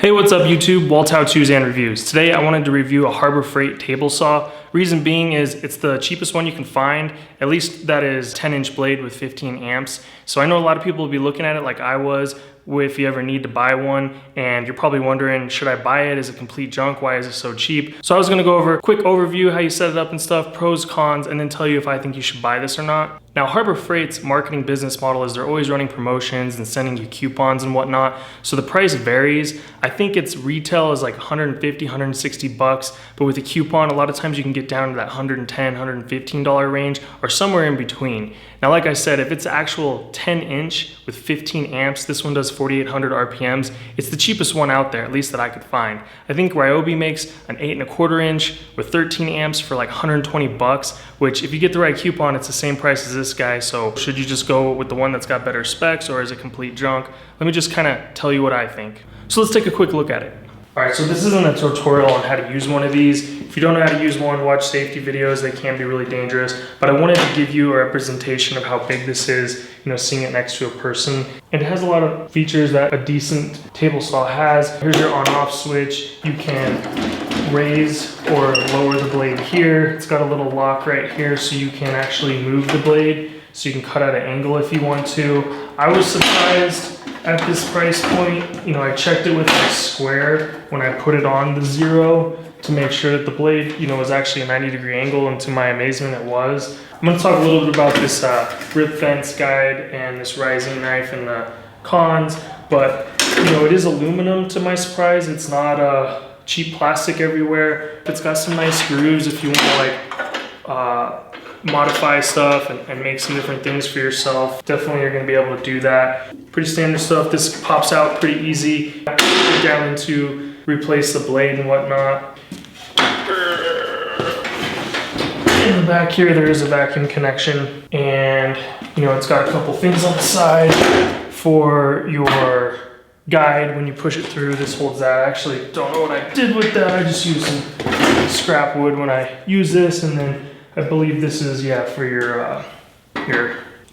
Hey, what's up YouTube? Walt's How To's and Reviews. Today I wanted to review a Harbor Freight table saw. Reason being is it's the cheapest one you can find, at least that is 10-inch blade with 15 amps. So I know a lot of people will be looking at it like I was, if you ever need to buy one, and you're probably wondering, should I buy it? Is it complete junk? Why is it so cheap? So I was gonna go over a quick overview, how you set it up and stuff, pros, cons, and then tell you if I think you should buy this or not. Now, Harbor Freight's marketing business model is they're always running promotions and sending you coupons and whatnot. So the price varies. I think its retail is like 150, 160 bucks, but with a coupon, a lot of times you can get down to that 110, $115 range or somewhere in between. Now, like I said, if it's actual 10-inch with 15 amps, this one does 4,800 RPMs. It's the cheapest one out there, at least that I could find. I think Ryobi makes an 8¼ inch with 13 amps for like 120 bucks, which if you get the right coupon, it's the same price as this guy. So should you just go with the one that's got better specs, or is it complete junk? Let me just kind of tell you what I think. So let's take a quick look at it. All right, so this isn't a tutorial on how to use one of these. If you don't know how to use one, watch safety videos. They can be really dangerous, but I wanted to give you a representation of how big this is, seeing it next to a person. And it has a lot of features that a decent table saw has. Here's your on-off switch. You can raise or lower the blade here. It's got a little lock right here so you can actually move the blade, so you can cut at an angle if you want to. I was surprised at this price point. I checked it with my square when I put it on the 0 to make sure that the blade, was actually a 90-degree angle, and to my amazement it was. I'm gonna talk a little bit about this rip fence guide and this rising knife and the cons, but it is aluminum to my surprise. It's not cheap plastic everywhere. It's got some nice grooves if you want to modify stuff and make some different things for yourself. Definitely you're going to be able to do that. Pretty standard stuff. This pops out pretty easy. Get down into replace the blade and whatnot. In the back here there is a vacuum connection, and it's got a couple things on the side for your guide when you push it through. This holds that. I actually don't know what I did with that. I just used some scrap wood when I use this, and then I believe this is, for your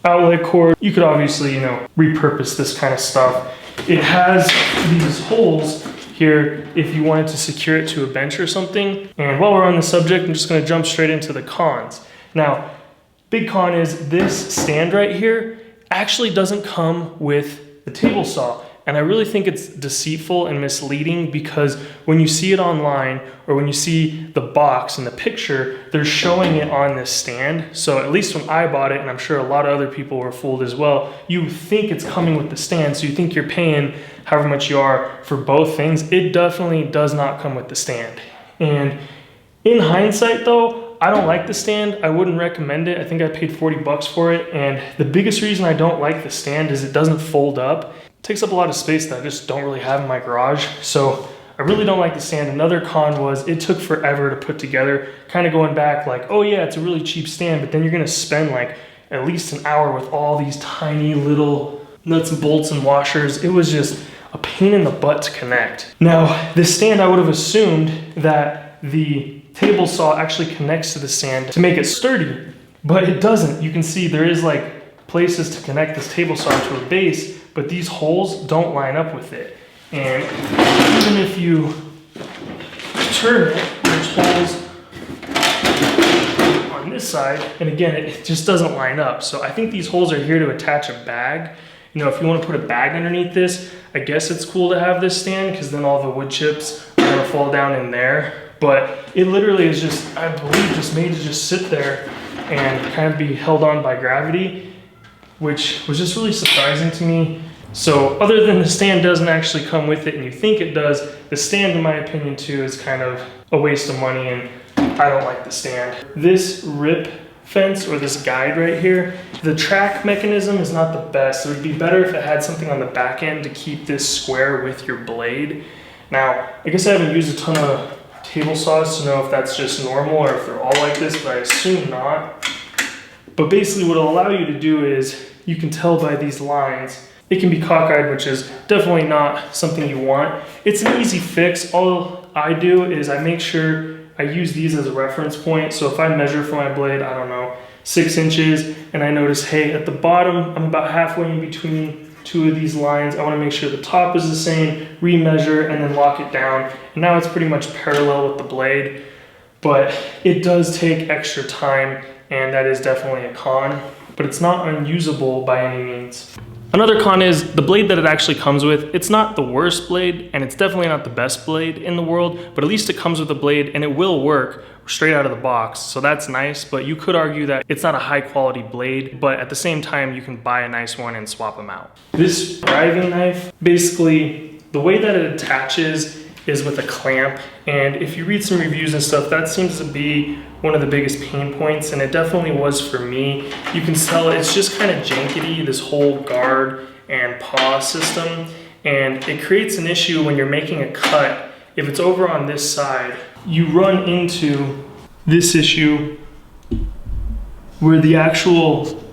outlet cord. You could obviously, repurpose this kind of stuff. It has these holes here if you wanted to secure it to a bench or something. And while we're on the subject, I'm just gonna jump straight into the cons. Now, big con is this stand right here actually doesn't come with the table saw. And I really think it's deceitful and misleading, because when you see it online or when you see the box and the picture, they're showing it on this stand. So at least when I bought it, and I'm sure a lot of other people were fooled as well, you think it's coming with the stand. So you think you're paying however much you are for both things. It definitely does not come with the stand. And in hindsight though, I don't like the stand. I wouldn't recommend it. I think I paid 40 bucks for it. And the biggest reason I don't like the stand is it doesn't fold up. It takes up a lot of space that I just don't really have in my garage. So I really don't like the stand. Another con was it took forever to put together. Kind of going back like, oh yeah, it's a really cheap stand, but then you're gonna spend like at least an hour with all these tiny little nuts and bolts and washers. It was just a pain in the butt to connect. Now, this stand, I would have assumed that the table saw actually connects to the stand to make it sturdy, but it doesn't. You can see there is like places to connect this table saw to a base, but these holes don't line up with it. And even if you turn it, there's holes on this side, and again, it just doesn't line up. So I think these holes are here to attach a bag. If you want to put a bag underneath this, I guess it's cool to have this stand, because then all the wood chips are gonna fall down in there. But it literally is just, I believe, just made to just sit there and kind of be held on by gravity, which was just really surprising to me. So other than the stand doesn't actually come with it and you think it does, the stand, in my opinion too, is kind of a waste of money, and I don't like the stand. This rip fence, or this guide right here, the track mechanism is not the best. It would be better if it had something on the back end to keep this square with your blade. Now, I guess I haven't used a ton of table saws to know if that's just normal or if they're all like this, but I assume not. But basically what it'll allow you to do is, you can tell by these lines, it can be cockeyed, which is definitely not something you want. It's an easy fix. All I do is I make sure I use these as a reference point. So if I measure for my blade, I don't know, 6 inches, and I notice, hey, at the bottom, I'm about halfway in between two of these lines. I want to make sure the top is the same, remeasure, and then lock it down. And now it's pretty much parallel with the blade, but it does take extra time, and that is definitely a con, but it's not unusable by any means. Another con is the blade that it actually comes with. It's not the worst blade, and it's definitely not the best blade in the world, but at least it comes with a blade and it will work straight out of the box. So that's nice, but you could argue that it's not a high quality blade, but at the same time, you can buy a nice one and swap them out. This driving knife, basically the way that it attaches is with a clamp, and if you read some reviews and stuff, that seems to be one of the biggest pain points, and it definitely was for me. You can tell it's just kind of jankety, this whole guard and paw system, and it creates an issue when you're making a cut. If it's over on this side, you run into this issue where the actual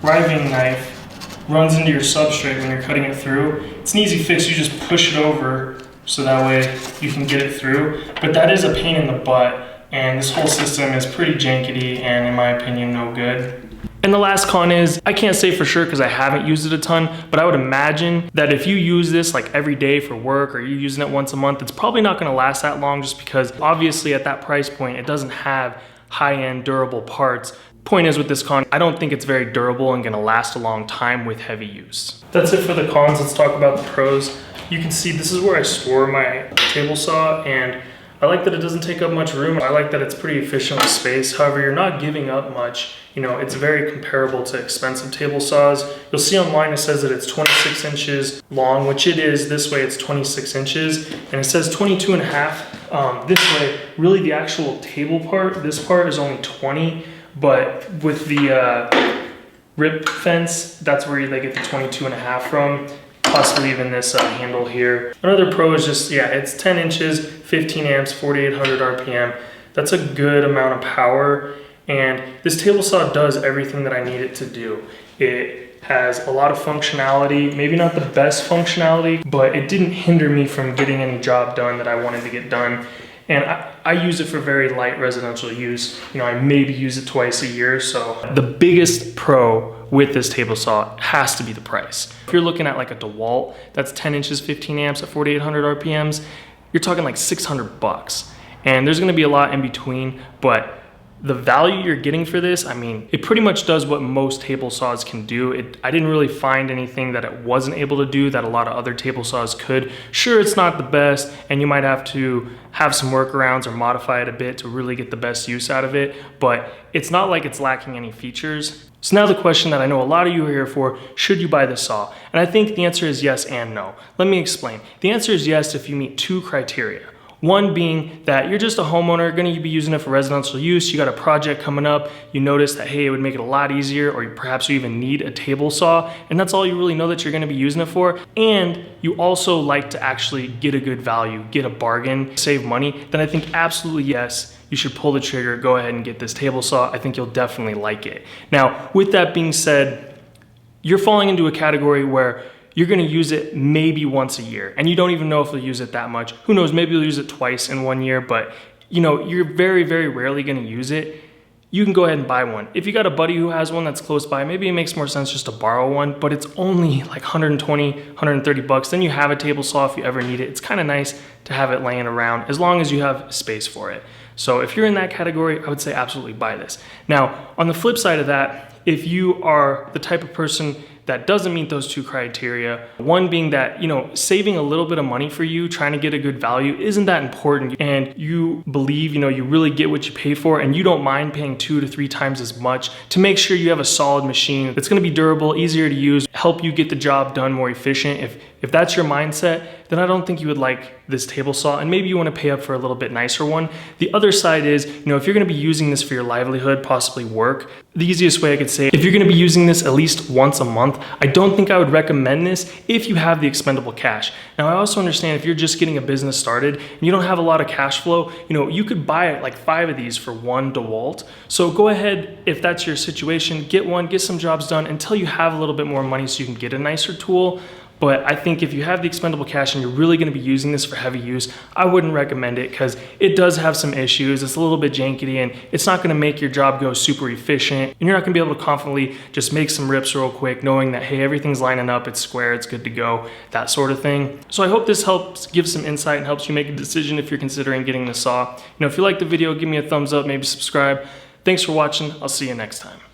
riving knife runs into your substrate when you're cutting it through. It's an easy fix, you just push it over so that way you can get it through, but that is a pain in the butt, and this whole system is pretty jankety and in my opinion no good. And the last con is, I can't say for sure because I haven't used it a ton, but I would imagine that if you use this like every day for work or you're using it once a month, it's probably not going to last that long, just because obviously at that price point it doesn't have high-end durable parts. Point is, with this con, I don't think it's very durable and going to last a long time with heavy use. That's it for the cons. Let's talk about the pros. You can see this is where I store my table saw, and I like that it doesn't take up much room. I like that it's pretty efficient with space. However, you're not giving up much. You know, it's very comparable to expensive table saws. You'll see online it says that it's 26 inches long, which it is. This way it's 26 inches, and it says 22 and a half. This way, really the actual table part, this part is only 20, but with the rip fence, that's where they get the 22 and a half from. Possibly even this handle here. Another pro is just, yeah, it's 10 inches, 15 amps, 4,800 RPM. That's a good amount of power, and this table saw does everything that I need it to do. It has a lot of functionality, maybe not the best functionality, but it didn't hinder me from getting any job done that I wanted to get done. And I use it for very light residential use. You know, I maybe use it twice a year. So the biggest pro with this table saw has to be the price. If you're looking at like a Dewalt, that's 10 inches, 15 amps at 4,800 RPMs, you're talking like 600 bucks. And there's gonna be a lot in between, but the value you're getting for this, I mean, it pretty much does what most table saws can do. I didn't really find anything that it wasn't able to do that a lot of other table saws could. Sure, it's not the best, and you might have to have some workarounds or modify it a bit to really get the best use out of it, but it's not like it's lacking any features. So now the question that I know a lot of you are here for, should you buy this saw? And I think the answer is yes and no. Let me explain. The answer is yes if you meet two criteria. One being that you're just a homeowner, gonna be using it for residential use, you got a project coming up, you notice that, hey, it would make it a lot easier, or perhaps you even need a table saw, and that's all you really know that you're gonna be using it for, and you also like to actually get a good value, get a bargain, save money, then I think absolutely yes, you should pull the trigger, go ahead and get this table saw. I think you'll definitely like it. Now, with that being said, you're falling into a category where you're gonna use it maybe once a year, and you don't even know if you'll use it that much. Who knows, maybe you'll use it twice in 1 year, but you know, you're very, very rarely gonna use it. You can go ahead and buy one. If you got a buddy who has one that's close by, maybe it makes more sense just to borrow one, but it's only like 120, 130 bucks. Then you have a table saw if you ever need it. It's kind of nice to have it laying around as long as you have space for it. So if you're in that category, I would say absolutely buy this. Now, on the flip side of that, if you are the type of person that doesn't meet those two criteria, one being that, you know, saving a little bit of money for you, trying to get a good value, isn't that important, and you believe, you know, you really get what you pay for, and you don't mind paying 2 to 3 times as much to make sure you have a solid machine that's gonna be durable, easier to use, help you get the job done more efficient. If that's your mindset, then I don't think you would like this table saw, and maybe you want to pay up for a little bit nicer one. The other side is, you know, if you're going to be using this for your livelihood, possibly work, the easiest way I could say, if you're going to be using this at least once a month, I don't think I would recommend this if you have the expendable cash. Now, I also understand if you're just getting a business started and you don't have a lot of cash flow, you know, you could buy like 5 of these for one Dewalt. So go ahead, if that's your situation, get one, get some jobs done until you have a little bit more money so you can get a nicer tool. But I think if you have the expendable cash and you're really gonna be using this for heavy use, I wouldn't recommend it because it does have some issues. It's a little bit janky and it's not gonna make your job go super efficient. And you're not gonna be able to confidently just make some rips real quick, knowing that, hey, everything's lining up, it's square, it's good to go, that sort of thing. So I hope this helps give some insight and helps you make a decision if you're considering getting the saw. If you like the video, give me a thumbs up, maybe subscribe. Thanks for watching. I'll see you next time.